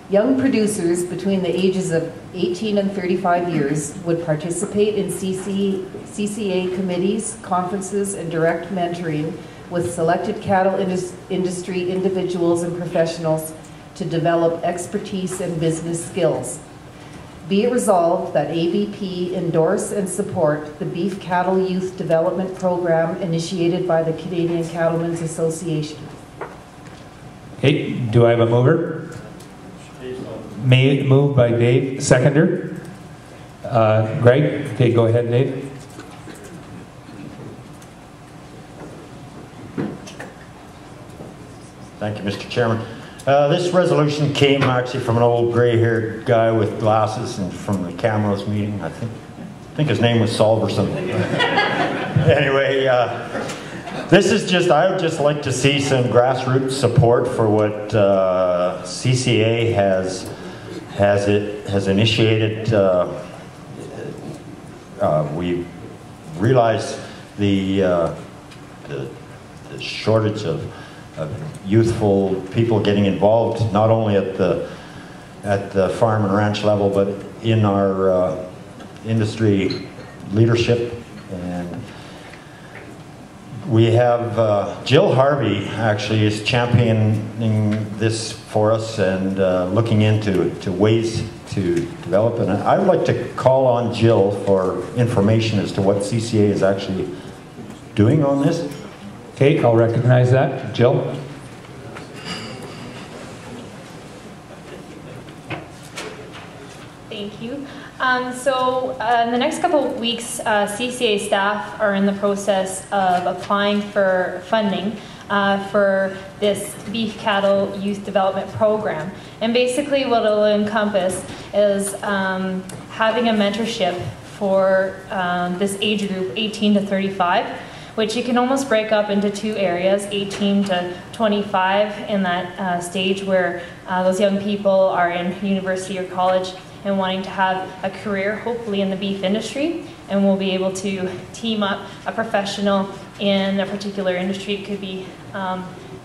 Young producers between the ages of 18 and 35 years would participate in CCA committees, conferences, and direct mentoring with selected cattle industry individuals and professionals to develop expertise and business skills. Be it resolved that ABP endorse and support the Beef Cattle Youth Development Program initiated by the Canadian Cattlemen's Association. Okay, do I have a mover? Moved by Dave, seconder. Greg, okay, go ahead, Dave. Thank you, Mr. Chairman. This resolution came actually from an old gray-haired guy with glasses and from the Camrose meeting. I think his name was Solverson. Anyway, this is just, I would just like to see some grassroots support for what CCA has initiated. We realize the shortage of youthful people getting involved, not only at the farm and ranch level, but in our industry leadership. And we have Jill Harvey actually is championing this for us and looking into ways to develop it. And I'd like to call on Jill for information as to what CCA is actually doing on this. Okay, I'll recognize that. Jill? Thank you. In the next couple of weeks, CCA staff are in the process of applying for funding for this Beef Cattle Youth Development Program. And basically what it'll encompass is having a mentorship for this age group, 18 to 35, which you can almost break up into two areas, 18 to 25 in that stage where those young people are in university or college and wanting to have a career, hopefully in the beef industry, and we'll be able to team up a professional in a particular industry. It could be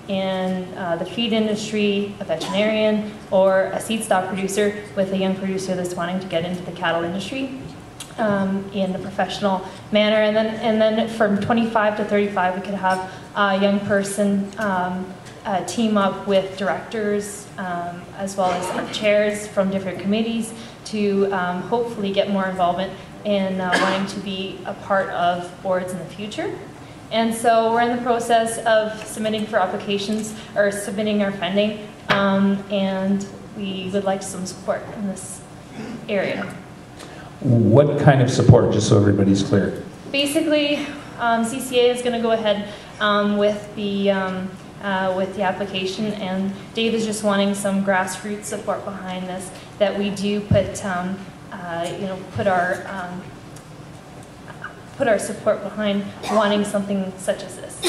in the feed industry, a veterinarian, or a seed stock producer with a young producer that's wanting to get into the cattle industry in a professional manner. And then from 25 to 35, we could have a young person team up with directors as well as chairs from different committees to hopefully get more involvement in wanting to be a part of boards in the future. And so we're in the process of submitting for applications or submitting our funding, and we would like some support in this area. What kind of support, just so everybody's clear? Basically, CCA is going to go ahead with the application, and Dave is just wanting some grassroots support behind this. That we do put our support behind wanting something such as this.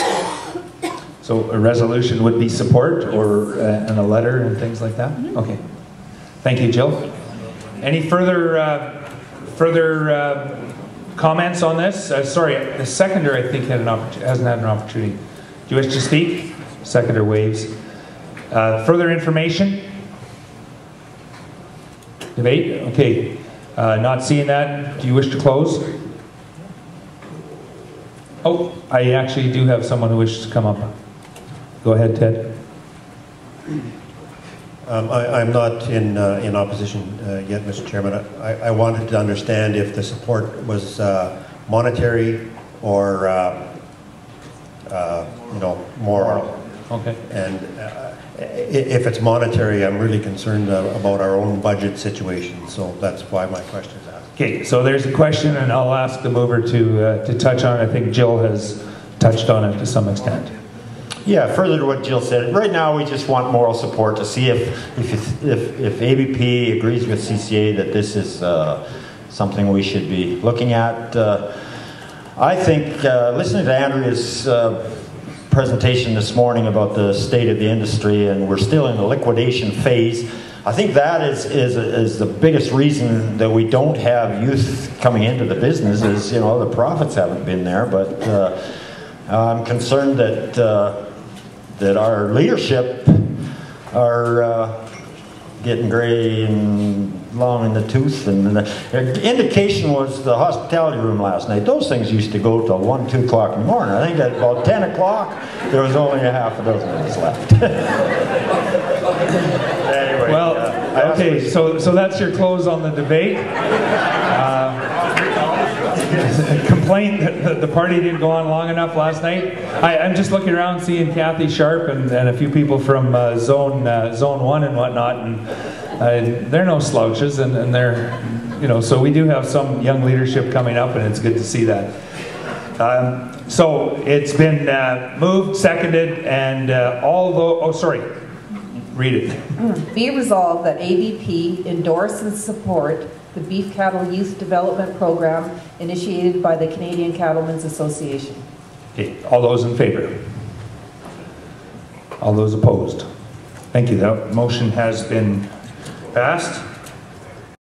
So a resolution would be support, or and a letter and things like that? Mm-hmm. Okay. Thank you, Jill. Any further comments on this? Sorry, the seconder I think hasn't had an opportunity. Do you wish to speak? Seconder waves. Further information? Debate? Okay. Not seeing that. Do you wish to close? Oh, I actually do have someone who wishes to come up. Go ahead, Ted. I'm not in opposition yet, Mr. Chairman. I wanted to understand if the support was monetary or moral. Okay. And if it's monetary, I'm really concerned about our own budget situation. So that's why my question is asked. Okay, so there's a question, and I'll ask them over to touch on it. I think Jill has touched on it to some extent. Yeah, further to what Jill said, right now we just want moral support to see if ABP agrees with CCA that this is something we should be looking at. I think listening to Andrea's presentation this morning about the state of the industry, and we're still in the liquidation phase, I think that is the biggest reason that we don't have youth coming into the business is, the profits haven't been there, but I'm concerned that that our leadership are getting gray and long in the tooth. And the indication was the hospitality room last night. Those things used to go till 1, 2 o'clock in the morning. I think at about 10 o'clock, there was only a half a dozen of us left. Anyway, Well, okay, so that's your close on the debate. Complaint that the party didn't go on long enough last night. I'm just looking around seeing Kathy Sharp and a few people from Zone 1 and whatnot, and they're no slouches, and they're, so we do have some young leadership coming up, and it's good to see that. So it's been moved, seconded, and read it. Be resolved that ABP endorse and support the Beef Cattle Youth Development Program initiated by the Canadian Cattlemen's Association. Okay, all those in favor? All those opposed? Thank you. That motion has been passed.